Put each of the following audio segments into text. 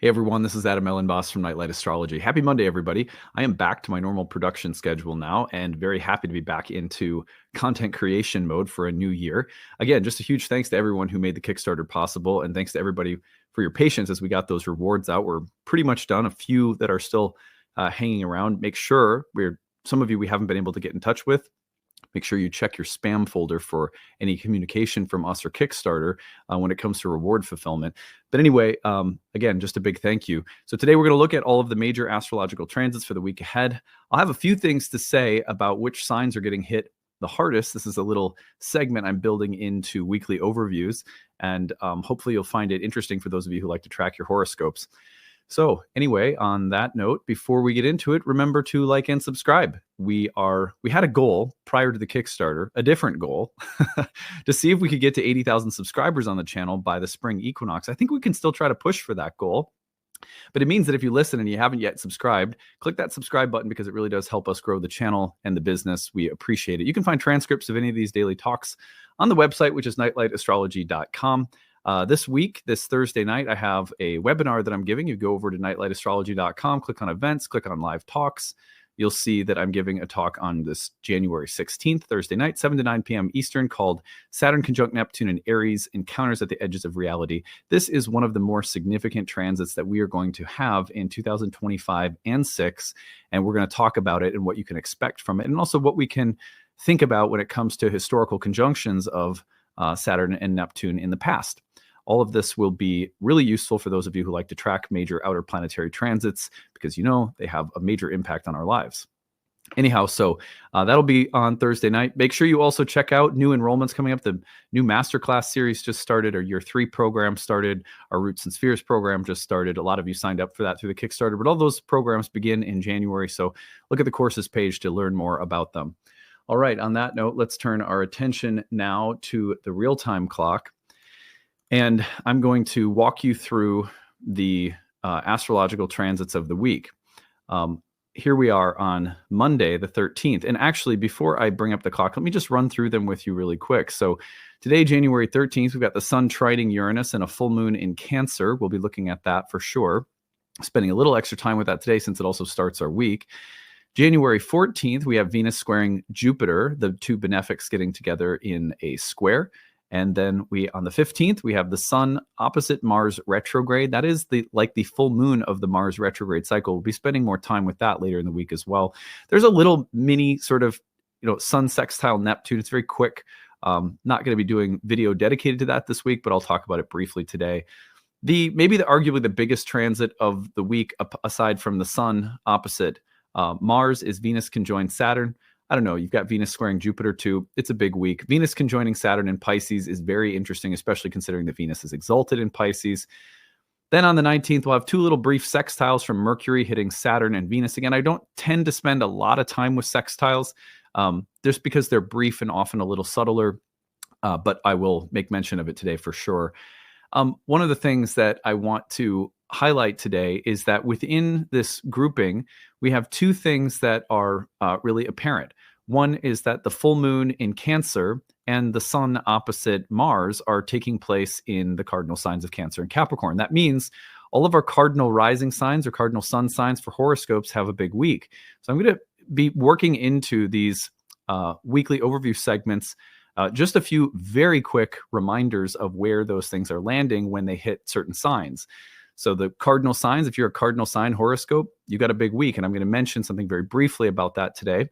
Hey everyone, this is Elenbaas from Nightlight Astrology. Happy Monday, everybody. I am back to my normal production schedule now and very happy to be back into content creation mode for a new year. Again, just a huge thanks to everyone who made the Kickstarter possible, and thanks to everybody for your patience as we got those rewards out. We're pretty much done. A few that are still hanging around. Make sure some of you we haven't been able to get in touch with. Make sure you check your spam folder for any communication from us or Kickstarter when it comes to reward fulfillment. But anyway, again, just a big thank you. So today we're going to look at all of the major astrological transits for the week ahead. I'll have a few things to say about which signs are getting hit the hardest. This is a little segment I'm building into weekly overviews, and hopefully you'll find it interesting for those of you who like to track your horoscopes. So anyway, on that note, before we get into it, remember to like and subscribe. We had a goal prior to the Kickstarter, a different goal, to see if we could get to 80,000 subscribers on the channel by the spring equinox. I think we can still try to push for that goal, but it means that if you listen and you haven't yet subscribed, click that subscribe button because it really does help us grow the channel and the business. We appreciate it. You can find transcripts of any of these daily talks on the website, which is nightlightastrology.com. This Thursday night, I have a webinar that I'm giving. You go over to nightlightastrology.com, click on events, click on live talks. You'll see that I'm giving a talk on this January 16th, Thursday night, 7 to 9 p.m. Eastern, called Saturn conjunct Neptune and Aries, Encounters at the Edges of Reality. This is one of the more significant transits that we are going to have in 2025 and 6, and we're going to talk about it and what you can expect from it, and also what we can think about when it comes to historical conjunctions of Saturn and Neptune in the past. All of this will be really useful for those of you who like to track major outer planetary transits because they have a major impact on our lives. Anyhow, so that'll be on Thursday night. Make sure you also check out new enrollments coming up. The new masterclass series just started. Our year 3 program started. Our Roots and Spheres program just started. A lot of you signed up for that through the Kickstarter, but all those programs begin in January. So look at the courses page to learn more about them. All right, on that note, let's turn our attention now to the real-time clock. And I'm going to walk you through the astrological transits of the week. Here we are on Monday, the 13th. And actually, before I bring up the clock, let me just run through them with you really quick. So today, January 13th, we've got the sun trining Uranus and a full moon in Cancer. We'll be looking at that for sure. Spending a little extra time with that today since it also starts our week. January 14th, we have Venus squaring Jupiter, the two benefics getting together in a square. And then on the 15th, we have the sun opposite Mars retrograde. That is the full moon of the Mars retrograde cycle. We'll be spending more time with that later in the week as well. There's a little mini sort of, sun sextile Neptune. It's very quick. Not going to be doing video dedicated to that this week, but I'll talk about it briefly today. Arguably the biggest transit of the week, aside from the sun opposite Mars, is Venus conjoined Saturn. I don't know, you've got Venus squaring Jupiter too. It's a big week. Venus conjoining Saturn in Pisces is very interesting, especially considering that Venus is exalted in Pisces. Then on the 19th, we'll have two little brief sextiles from Mercury hitting Saturn and Venus. Again, I don't tend to spend a lot of time with sextiles just because they're brief and often a little subtler, but I will make mention of it today for sure. One of the things that I want to highlight today is that within this grouping, we have two things that are really apparent. One is that the full moon in Cancer and the sun opposite Mars are taking place in the cardinal signs of Cancer and Capricorn. That means all of our cardinal rising signs or cardinal sun signs for horoscopes have a big week. So I'm going to be working into these weekly overview segments just a few very quick reminders of where those things are landing when they hit certain signs. So the cardinal signs, if you're a cardinal sign horoscope, you got a big week. And I'm going to mention something very briefly about that today.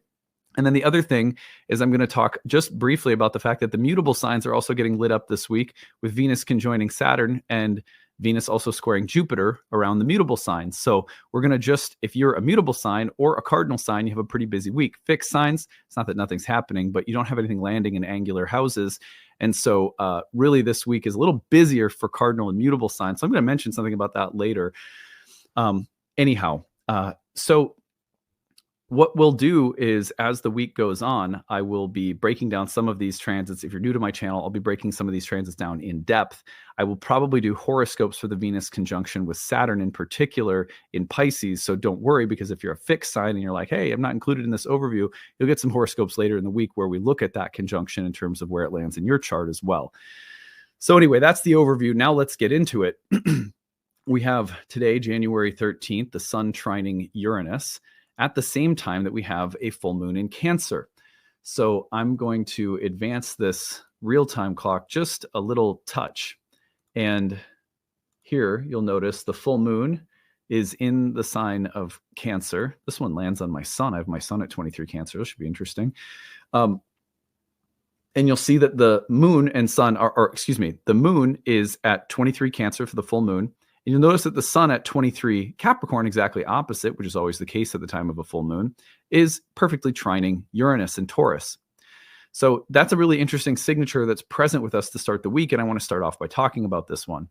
And then the other thing is I'm going to talk just briefly about the fact that the mutable signs are also getting lit up this week with Venus conjoining Saturn and Venus also squaring Jupiter around the mutable signs. So we're going to if you're a mutable sign or a cardinal sign, you have a pretty busy week. Fixed signs, it's not that nothing's happening, but you don't have anything landing in angular houses. And so really this week is a little busier for cardinal and mutable signs. So I'm going to mention something about that later. So what we'll do is as the week goes on, I will be breaking down some of these transits. If you're new to my channel, I'll be breaking some of these transits down in depth. I will probably do horoscopes for the Venus conjunction with Saturn in particular in Pisces. So don't worry, because if you're a fixed sign and you're like, hey, I'm not included in this overview, you'll get some horoscopes later in the week where we look at that conjunction in terms of where it lands in your chart as well. So anyway, that's the overview. Now let's get into it. we have today, January 13th, the sun trining Uranus at the same time that we have a full moon in Cancer. So I'm going to advance this real-time clock just a little touch. And here you'll notice the full moon is in the sign of Cancer. This one lands on my sun. I have my sun at 23 Cancer. This should be interesting. And you'll see that the moon and sun the moon is at 23 Cancer for the full moon. And you'll notice that the sun at 23 Capricorn, exactly opposite, which is always the case at the time of a full moon, is perfectly trining Uranus and Taurus. So that's a really interesting signature that's present with us to start the week. And I want to start off by talking about this one.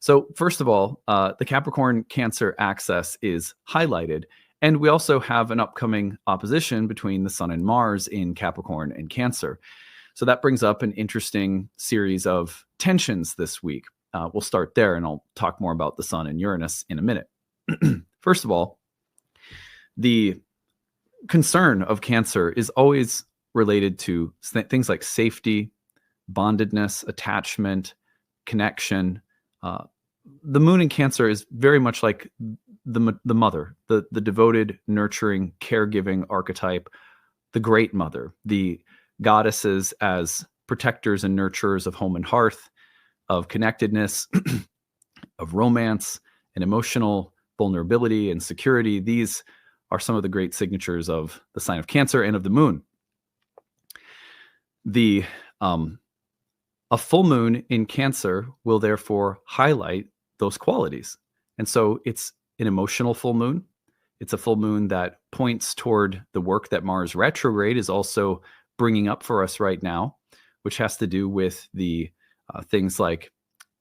So first of all, the Capricorn-Cancer axis is highlighted. And we also have an upcoming opposition between the Sun and Mars in Capricorn and Cancer. So that brings up an interesting series of tensions this week. We'll start there, and I'll talk more about the Sun and Uranus in a minute. First of all, the concern of Cancer is always related to things like safety, bondedness, attachment, connection. The moon in Cancer is very much like the mother, the devoted, nurturing, caregiving archetype, the great mother, the goddesses as protectors and nurturers of home and hearth, of connectedness, of romance and emotional vulnerability and security. These are some of the great signatures of the sign of Cancer and of the moon. A full moon in Cancer will therefore highlight those qualities. And so it's an emotional full moon. It's a full moon that points toward the work that Mars retrograde is also bringing up for us right now, which has to do with the things like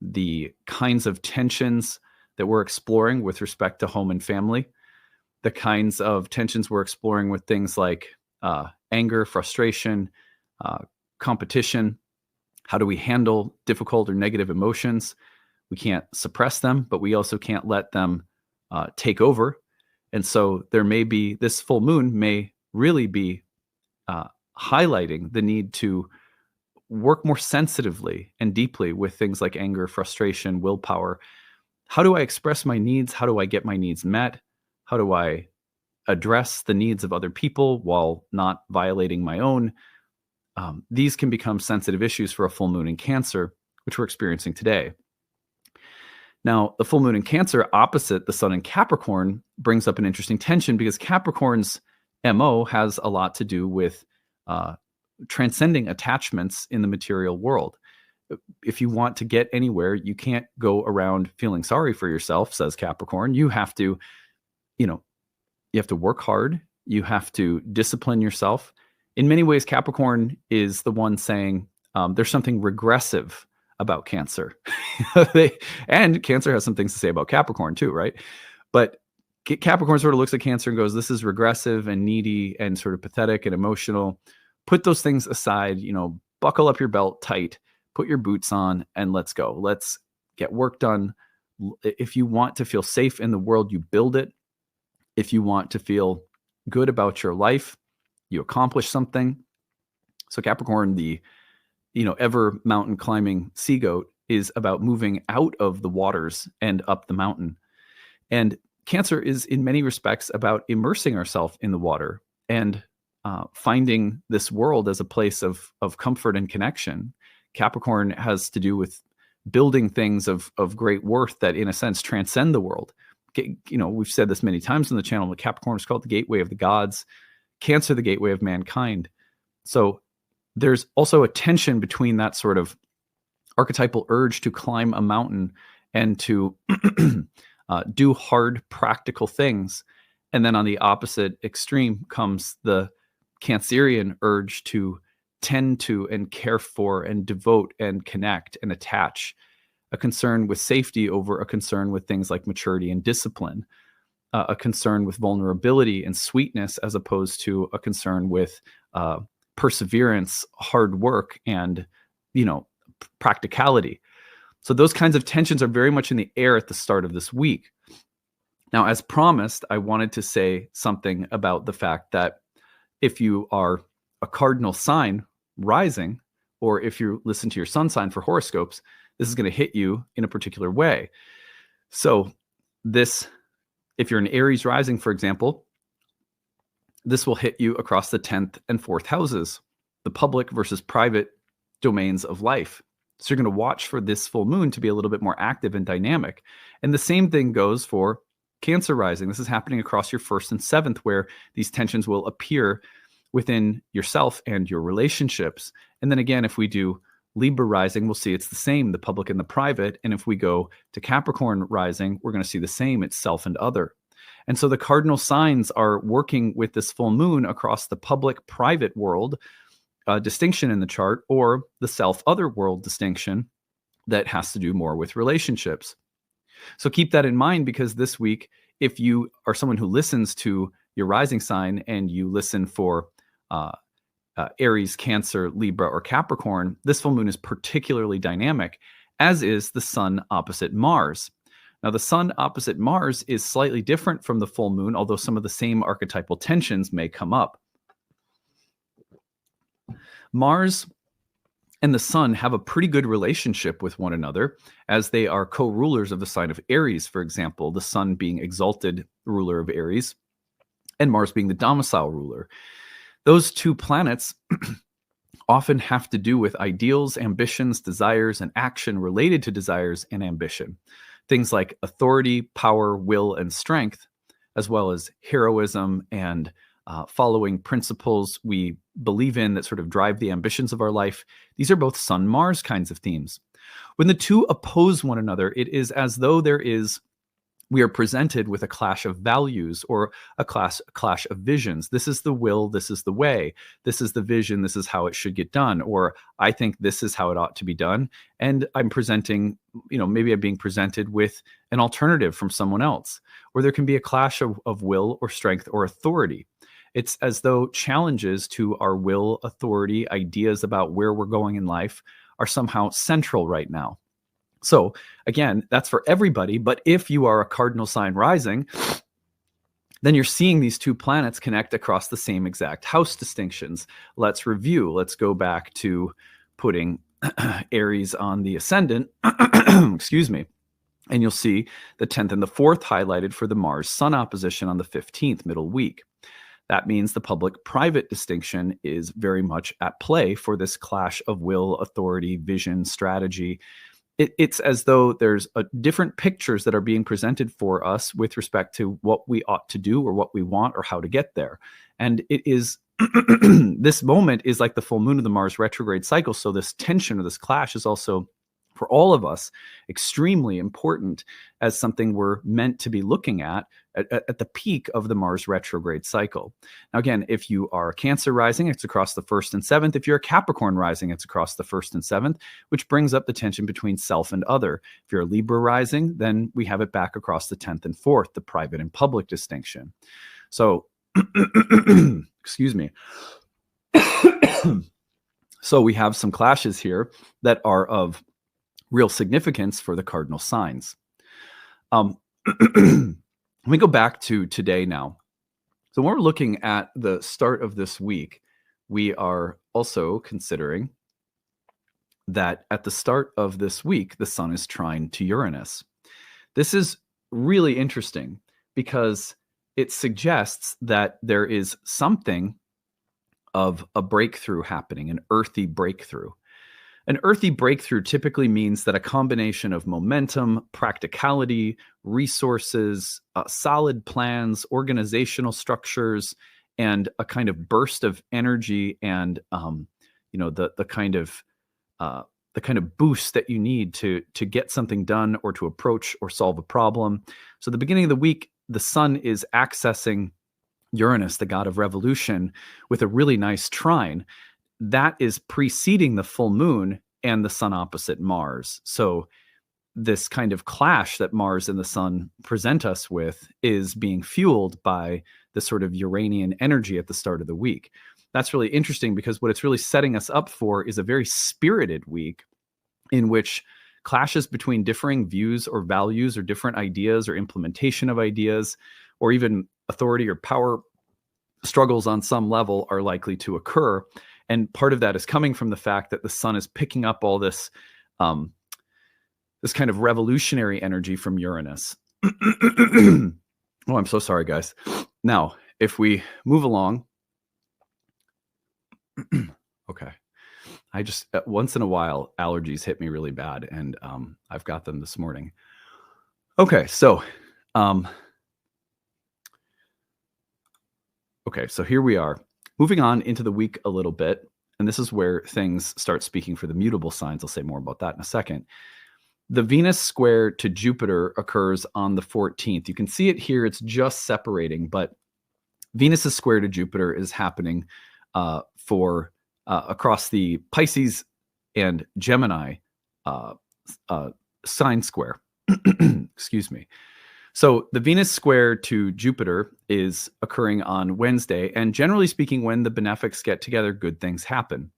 the kinds of tensions that we're exploring with respect to home and family, the kinds of tensions we're exploring with things like anger, frustration, competition. How do we handle difficult or negative emotions? We can't suppress them, but we also can't let them take over. And so this full moon may really be highlighting the need to work more sensitively and deeply with things like anger, frustration, willpower. How do I express my needs? How do I get my needs met? How do I address the needs of other people while not violating my own? These can become sensitive issues for a full moon in Cancer, which we're experiencing today. Now, the full moon in Cancer opposite the Sun in Capricorn brings up an interesting tension because Capricorn's MO has a lot to do with transcending attachments in the material world. If you want to get anywhere, you can't go around feeling sorry for yourself, says Capricorn. You have to, you have to work hard. You have to discipline yourself. In many ways, Capricorn is the one saying there's something regressive about Cancer. And Cancer has some things to say about Capricorn too, right? But Capricorn sort of looks at Cancer and goes, this is regressive and needy and sort of pathetic and emotional. Put those things aside, buckle up your belt tight, put your boots on, and let's go. Let's get work done. If you want to feel safe in the world, you build it. If you want to feel good about your life, you accomplish something. So Capricorn, the ever mountain climbing sea goat, is about moving out of the waters and up the mountain. And Cancer is in many respects about immersing ourselves in the water and finding this world as a place of comfort and connection. Capricorn has to do with building things of great worth that, in a sense, transcend the world. We've said this many times on the channel, but Capricorn is called the gateway of the gods, Cancer, the gateway of mankind. So there's also a tension between that sort of archetypal urge to climb a mountain and to do hard, practical things. And then on the opposite extreme comes the Cancerian urge to tend to and care for and devote and connect and attach, a concern with safety over a concern with things like maturity and discipline, a concern with vulnerability and sweetness as opposed to a concern with perseverance, hard work, and practicality. So those kinds of tensions are very much in the air at the start of this week. Now, as promised, I wanted to say something about the fact that if you are a cardinal sign rising, or if you listen to your sun sign for horoscopes, this is going to hit you in a particular way. So this, if you're an Aries rising, for example, this will hit you across the 10th and 4th houses, the public versus private domains of life. So you're going to watch for this full moon to be a little bit more active and dynamic. And the same thing goes for Cancer rising. This is happening across your 1st and 7th, where these tensions will appear within yourself and your relationships. And then again, if we do Libra rising, we'll see it's the same, the public and the private. And if we go to Capricorn rising, we're going to see the same, it's self and other. And so the cardinal signs are working with this full moon across the public-private world distinction in the chart, or the self-other world distinction that has to do more with relationships. So keep that in mind, because this week, if you are someone who listens to your rising sign and you listen for Aries, Cancer, Libra, or Capricorn, this full moon is particularly dynamic, as is the sun opposite Mars. Now, the sun opposite Mars is slightly different from the full moon, although some of the same archetypal tensions may come up. Mars and the sun have a pretty good relationship with one another, as they are co-rulers of the sign of Aries, for example, the sun being exalted ruler of Aries and Mars being the domicile ruler. Those two planets often have to do with ideals, ambitions, desires, and action related to desires and ambition. Things like authority, power, will, and strength, as well as heroism and following principles we believe in that sort of drive the ambitions of our life. These are both Sun-Mars kinds of themes. When the two oppose one another, it is as though we are presented with a clash of values, or a clash of visions. This is the will, this is the way. This is the vision, this is how it should get done. Or I think this is how it ought to be done. And I'm presenting, maybe I'm being presented with an alternative from someone else. Or there can be a clash of will or strength or authority. It's as though challenges to our will, authority, ideas about where we're going in life are somehow central right now. So again, that's for everybody. But if you are a cardinal sign rising, then you're seeing these two planets connect across the same exact house distinctions. Let's review. Let's go back to putting Aries on the ascendant. Excuse me. And you'll see the 10th and the 4th highlighted for the Mars-Sun opposition on the 15th, middle week. That means the public-private distinction is very much at play for this clash of will, authority, vision, strategy. It's as though there's different pictures that are being presented for us with respect to what we ought to do or what we want or how to get there. And it is this moment is like the full moon of the Mars retrograde cycle. So this tension or this clash is also, for all of us, extremely important as something we're meant to be looking at the peak of the Mars retrograde cycle. Now, again, if you are Cancer rising, it's across the 1st and 7th. If you're a Capricorn rising, it's across the 1st and 7th, which brings up the tension between self and other. If you're a Libra rising, then we have it back across the 10th and 4th, the private and public distinction. So, excuse me. So we have some clashes here that are of real significance for the cardinal signs. Let me go back to today now. So when we're looking at the start of this week, we are also considering that at the start of this week, the sun is trine to Uranus. This is really interesting because it suggests that there is something of a breakthrough happening, an earthy breakthrough. An earthy breakthrough typically means that a combination of momentum, practicality, resources, solid plans, organizational structures, and a kind of burst of energy and the kind of boost that you need to get something done or to approach or solve a problem. So the beginning of the week, the sun is accessing Uranus, the god of revolution, with a really nice trine. That is preceding the full moon and the sun opposite Mars. So this kind of clash that Mars and the sun present us with is being fueled by the sort of Uranian energy at the start of the week. That's really interesting because what it's really setting us up for is a very spirited week in which clashes between differing views or values or different ideas or implementation of ideas or even authority or power struggles on some level are likely to occur. And part of that is coming from the fact that the sun is picking up all this this kind of revolutionary energy from Uranus. Oh, I'm so sorry, guys. Now, if we move along, okay. I just once in a while allergies hit me really bad, and I've got them this morning. Okay, so here we are, moving on into the week a little bit, and this is where things start speaking for the mutable signs. I'll say more about that in a second. The Venus square to Jupiter occurs on the 14th. You can see it here; it's just separating, but Venus's square to Jupiter is happening for across the Pisces and Gemini sign square. Excuse me. So the Venus square to Jupiter is occurring on Wednesday, and generally speaking, when the benefics get together, good things happen.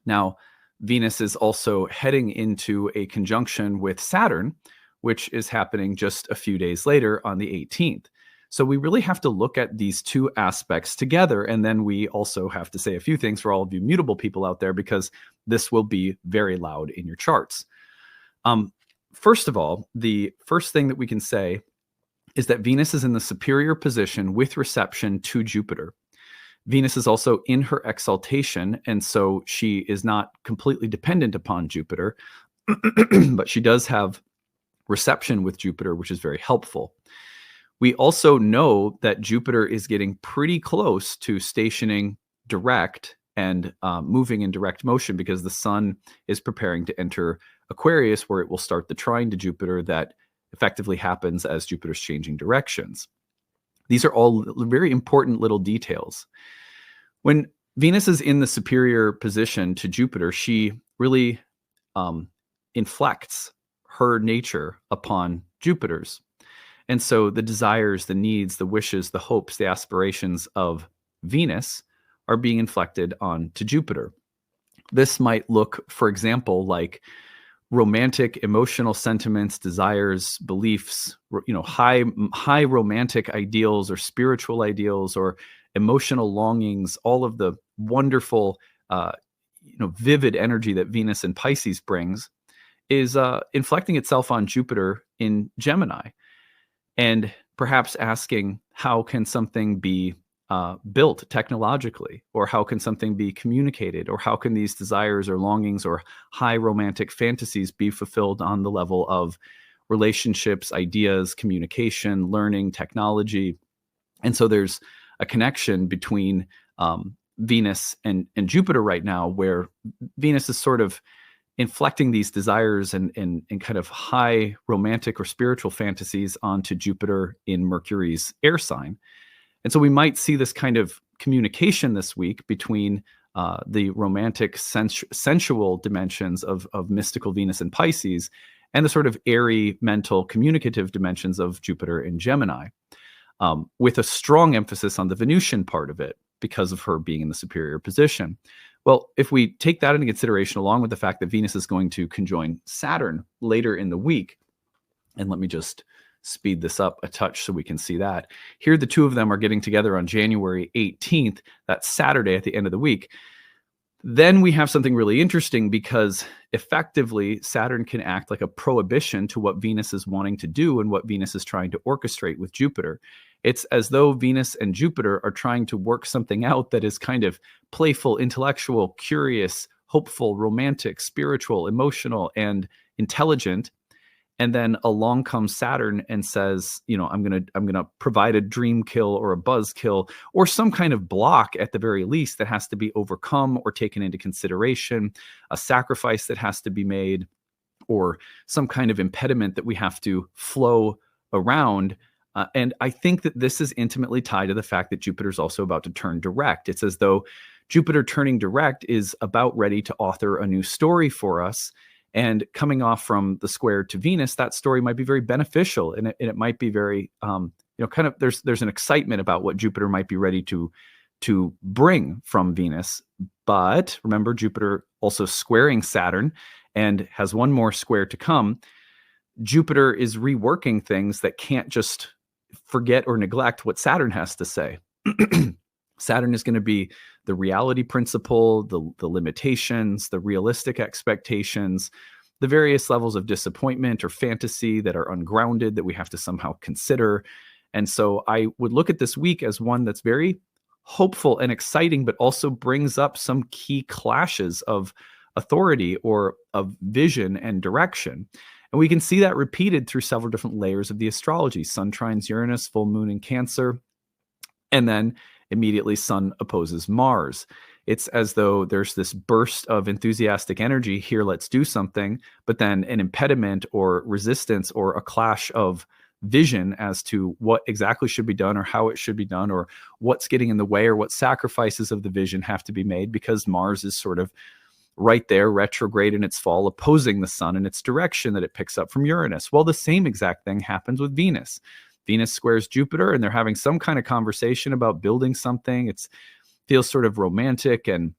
Now, Venus is also heading into a conjunction with Saturn, which is happening just a few days later on the 18th. So we really have to look at these two aspects together, and then we also have to say a few things for all of you mutable people out there, because this will be very loud in your charts. First of all, the first thing that we can say is that Venus is in the superior position with reception to Jupiter. Venus is also in her exaltation, and so she is not completely dependent upon Jupiter, but she does have reception with Jupiter, which is very helpful. We also know that Jupiter is getting pretty close to stationing direct and moving in direct motion, because the sun is preparing to enter Aquarius, where it will start the trine to Jupiter that effectively happens as Jupiter's changing directions. These are all very important little details. When Venus is in the superior position to Jupiter, she really inflects her nature upon Jupiter's. And so the desires, the needs, the wishes, the hopes, the aspirations of Venus are being inflected onto Jupiter. This might look, for example, like romantic emotional sentiments, desires, beliefs, high romantic ideals or spiritual ideals or emotional longings, all of the wonderful, vivid energy that Venus in Pisces brings is inflecting itself on Jupiter in Gemini, and perhaps asking, how can something be built technologically, or how can something be communicated, or how can these desires or longings or high romantic fantasies be fulfilled on the level of relationships, ideas, communication, learning, technology. And so there's a connection between Venus and Jupiter right now, where Venus is sort of inflecting these desires and kind of high romantic or spiritual fantasies onto Jupiter in Mercury's air sign. And so we might see this kind of communication this week between the romantic, sensual dimensions of mystical Venus in Pisces and the sort of airy, mental, communicative dimensions of Jupiter in Gemini, with a strong emphasis on the Venusian part of it because of her being in the superior position. Well, if we take that into consideration, along with the fact that Venus is going to conjoin Saturn later in the week, and let me just speed this up a touch so we can see that. Here, the two of them are getting together on January 18th, that's Saturday at the end of the week. Then we have something really interesting, because effectively Saturn can act like a prohibition to what Venus is wanting to do and what Venus is trying to orchestrate with Jupiter. It's as though Venus and Jupiter are trying to work something out that is kind of playful, intellectual, curious, hopeful, romantic, spiritual, emotional, and intelligent. And then along comes Saturn and says, I'm gonna provide a dream kill or a buzz kill or some kind of block at the very least that has to be overcome or taken into consideration, a sacrifice that has to be made, or some kind of impediment that we have to flow around. And I think that this is intimately tied to the fact that Jupiter is also about to turn direct. It's as though Jupiter turning direct is about ready to author a new story for us. And coming off from the square to Venus, that story might be very beneficial, and it might be very, kind of there's an excitement about what Jupiter might be ready to bring from Venus. But remember, Jupiter also squaring Saturn and has one more square to come. Jupiter is reworking things that can't just forget or neglect what Saturn has to say. Saturn is going to be the reality principle, the limitations, the realistic expectations, the various levels of disappointment or fantasy that are ungrounded that we have to somehow consider. And so I would look at this week as one that's very hopeful and exciting, but also brings up some key clashes of authority or of vision and direction. And we can see that repeated through several different layers of the astrology. Sun trines Uranus, full moon in Cancer, and then immediately Sun opposes Mars. It's as though there's this burst of enthusiastic energy here, let's do something, but then an impediment or resistance or a clash of vision as to what exactly should be done or how it should be done or what's getting in the way or what sacrifices of the vision have to be made, because Mars is sort of right there, retrograde in its fall, opposing the Sun in its direction that it picks up from Uranus. Well, the same exact thing happens with Venus. Venus squares Jupiter, and they're having some kind of conversation about building something. It feels sort of romantic, and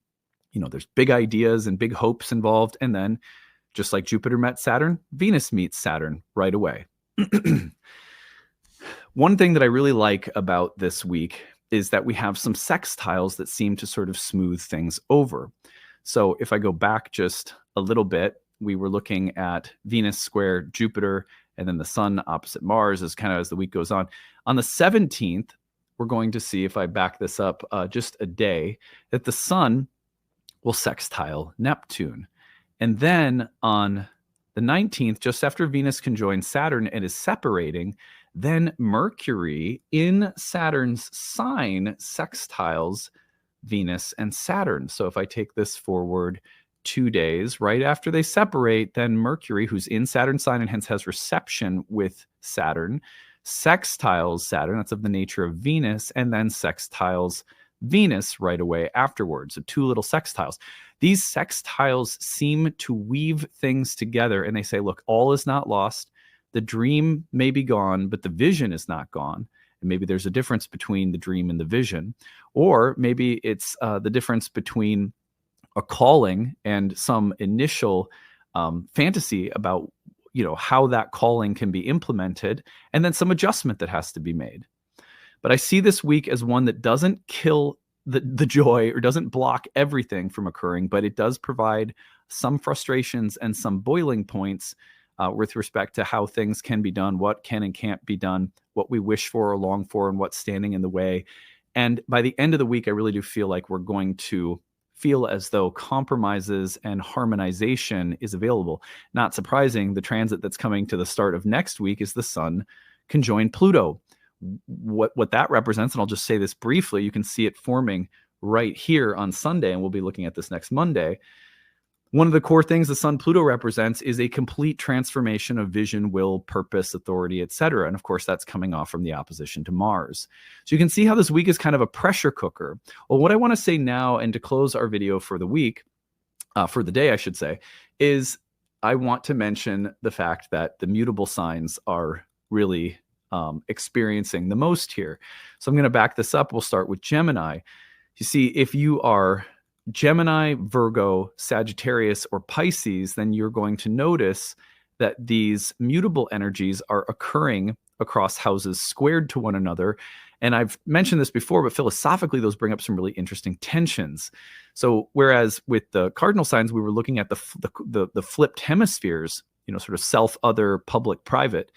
there's big ideas and big hopes involved. And then, just like Jupiter met Saturn, Venus meets Saturn right away. One thing that I really like about this week is that we have some sextiles that seem to sort of smooth things over. So if I go back just a little bit, we were looking at Venus square Jupiter and then the Sun opposite Mars as the week goes on. On the 17th, we're going to see, if I back this up just a day, that the Sun will sextile Neptune. And then on the 19th, just after Venus conjoins Saturn and is separating, then Mercury in Saturn's sign sextiles Venus and Saturn. So if I take this forward 2 days, right after they separate, then Mercury, who's in Saturn's sign and hence has reception with Saturn, sextiles Saturn, that's of the nature of Venus, and then sextiles Venus right away afterwards. So 2 little sextiles. These sextiles seem to weave things together, and they say, look, all is not lost. The dream may be gone, but the vision is not gone. And maybe there's a difference between the dream and the vision. Or maybe it's the difference between a calling and some initial fantasy about how that calling can be implemented, and then some adjustment that has to be made. But I see this week as one that doesn't kill the joy or doesn't block everything from occurring, but it does provide some frustrations and some boiling points with respect to how things can be done, what can and can't be done, what we wish for or long for, and what's standing in the way. And by the end of the week, I really do feel like we're going to feel as though compromises and harmonization is available. Not surprising, the transit that's coming to the start of next week is the Sun conjoined Pluto. What that represents, and I'll just say this briefly, you can see it forming right here on Sunday, and we'll be looking at this next Monday. One of the core things the Sun Pluto represents is a complete transformation of vision, will, purpose, authority, etc. And of course, that's coming off from the opposition to Mars. So you can see how this week is kind of a pressure cooker. Well, what I want to say now, and to close our video for the week, for the day, I should say, is I want to mention the fact that the mutable signs are really experiencing the most here. So I'm going to back this up. We'll start with Gemini. You see, if you are Gemini, Virgo, Sagittarius, or Pisces, then you're going to notice that these mutable energies are occurring across houses squared to one another. And I've mentioned this before, but philosophically, those bring up some really interesting tensions. So whereas with the cardinal signs, we were looking at the flipped hemispheres, sort of self, other, public, private.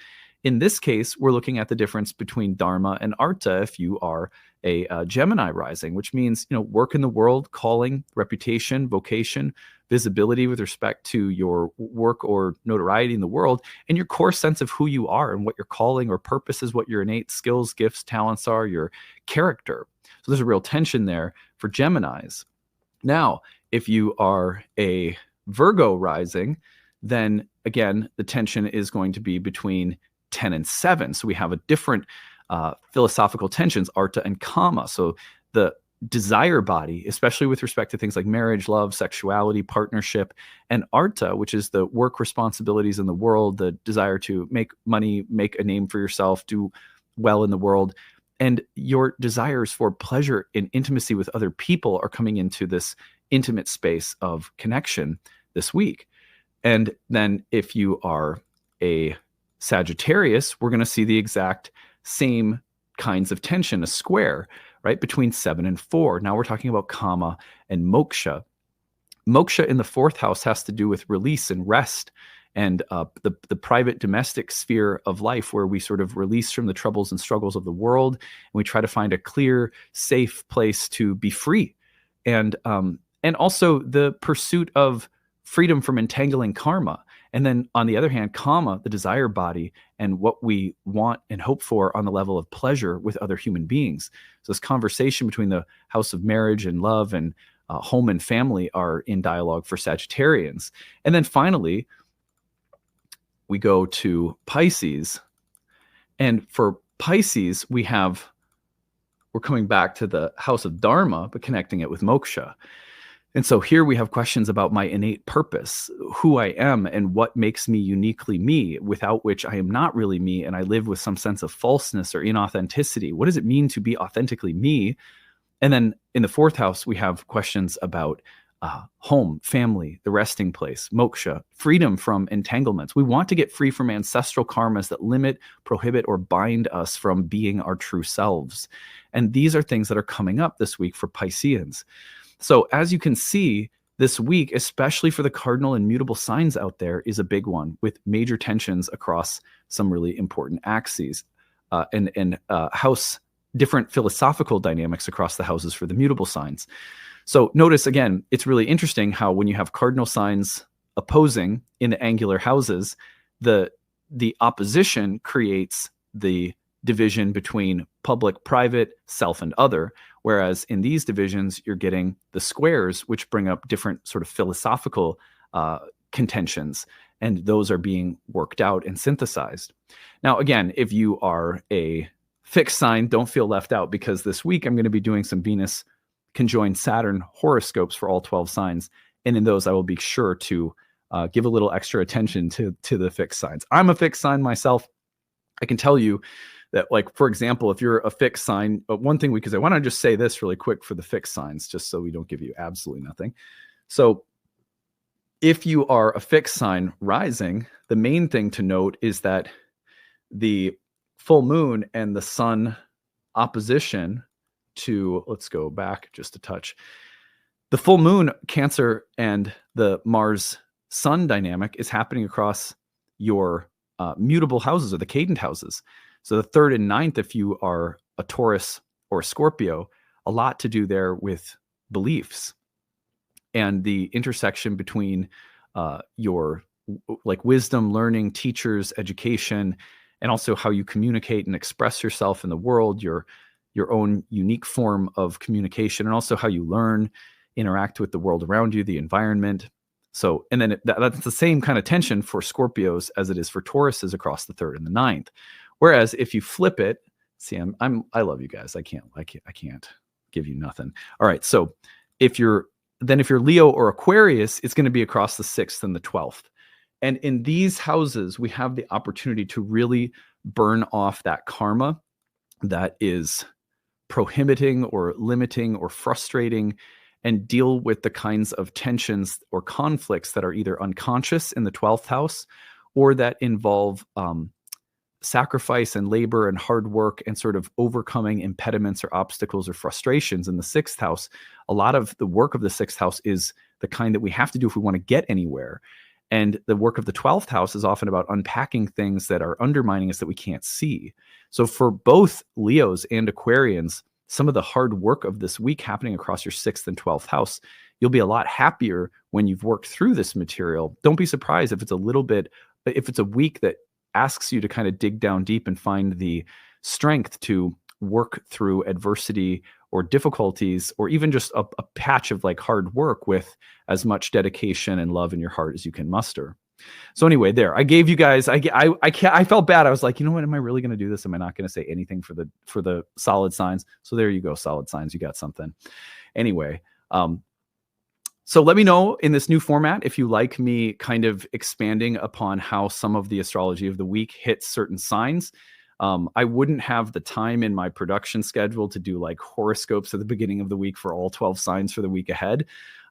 In this case, we're looking at the difference between Dharma and Artha if you are a Gemini rising, which means, work in the world, calling, reputation, vocation, visibility with respect to your work or notoriety in the world, and your core sense of who you are and what your calling or purpose is, what your innate skills, gifts, talents are, your character. So there's a real tension there for Geminis. Now, if you are a Virgo rising, then again, the tension is going to be between 10 and 7. So we have a different philosophical tensions, Artha and Kama. So the desire body, especially with respect to things like marriage, love, sexuality, partnership, and Artha, which is the work responsibilities in the world, the desire to make money, make a name for yourself, do well in the world. And your desires for pleasure and intimacy with other people are coming into this intimate space of connection this week. And then if you are a Sagittarius, we're going to see the exact same kinds of tension, a square, right, between 7 and 4. Now we're talking about Kama and Moksha. Moksha in the fourth house has to do with release and rest, and the private domestic sphere of life, where we sort of release from the troubles and struggles of the world, and we try to find a clear, safe place to be free, and also the pursuit of freedom from entangling karma. And then on the other hand, kama, the desire body, and what we want and hope for on the level of pleasure with other human beings. So this conversation between the house of marriage and love and home and family are in dialogue for Sagittarians. And then finally, we go to Pisces. And for Pisces, we're coming back to the house of Dharma, but connecting it with moksha. And so here we have questions about my innate purpose, who I am and what makes me uniquely me, without which I am not really me, and I live with some sense of falseness or inauthenticity. What does it mean to be authentically me? And then in the fourth house, we have questions about home, family, the resting place, moksha, freedom from entanglements. We want to get free from ancestral karmas that limit, prohibit, or bind us from being our true selves. And these are things that are coming up this week for Pisceans. So as you can see, this week, especially for the cardinal and mutable signs out there, is a big one, with major tensions across some really important axes and house different philosophical dynamics across the houses for the mutable signs. So notice again, it's really interesting how when you have cardinal signs opposing in the angular houses, the opposition creates the division between public, private, self, and other. Whereas in these divisions, you're getting the squares, which bring up different sort of philosophical contentions, and those are being worked out and synthesized. Now, again, if you are a fixed sign, don't feel left out, because this week I'm going to be doing some Venus conjoined Saturn horoscopes for all 12 signs. And in those, I will be sure to give a little extra attention to the fixed signs. I'm a fixed sign myself. I can tell you that, like, for example, if you're a fixed sign, one thing because I want to just say this really quick for the fixed signs, just so we don't give you absolutely nothing. So if you are a fixed sign rising, the main thing to note is that the full moon and the sun opposition to, let's go back just a touch. The full moon, Cancer, and the Mars sun dynamic is happening across your mutable houses, or the cadent houses. So the third and ninth, if you are a Taurus or a Scorpio, a lot to do there with beliefs and the intersection between your like wisdom, learning, teachers, education, and also how you communicate and express yourself in the world, your own unique form of communication, and also how you learn, interact with the world around you, the environment. So, and then that's the same kind of tension for Scorpios as it is for Tauruses across the third and the ninth. Whereas if you flip it, see, I love you guys. I can't give you nothing. All right. So if you're Leo or Aquarius, it's going to be across the 6th and the 12th. And in these houses, we have the opportunity to really burn off that karma that is prohibiting or limiting or frustrating, and deal with the kinds of tensions or conflicts that are either unconscious in the 12th house, or that involve sacrifice and labor and hard work and sort of overcoming impediments or obstacles or frustrations in the 6th house. A lot of the work of the 6th house is the kind that we have to do if we want to get anywhere. And the work of the 12th house is often about unpacking things that are undermining us that we can't see. So for both Leos and Aquarians, some of the hard work of this week happening across your 6th and 12th house, you'll be a lot happier when you've worked through this material. Don't be surprised if it's a week that asks you to kind of dig down deep and find the strength to work through adversity or difficulties, or even just a patch of like hard work with as much dedication and love in your heart as you can muster. So anyway, there, I gave you guys, I felt bad. I was like, you know what, am I really going to do this? Am I not going to say anything for the solid signs? So there you go, solid signs, you got something. Anyway, so let me know in this new format if you like me kind of expanding upon how some of the astrology of the week hits certain signs. I wouldn't have the time in my production schedule to do like horoscopes at the beginning of the week for all 12 signs for the week ahead.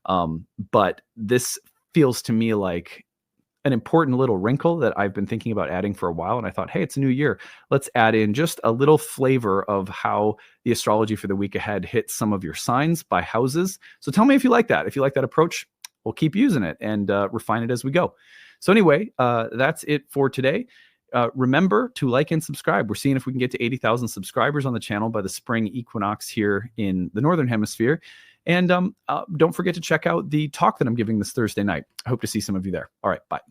But this feels to me like an important little wrinkle that I've been thinking about adding for a while. And I thought, hey, it's a new year. Let's add in just a little flavor of how the astrology for the week ahead hits some of your signs by houses. So tell me if you like that. If you like that approach, we'll keep using it and refine it as we go. So anyway, that's it for today. Remember to like and subscribe. We're seeing if we can get to 80,000 subscribers on the channel by the spring equinox here in the Northern Hemisphere. And don't forget to check out the talk that I'm giving this Thursday night. I hope to see some of you there. All right, bye.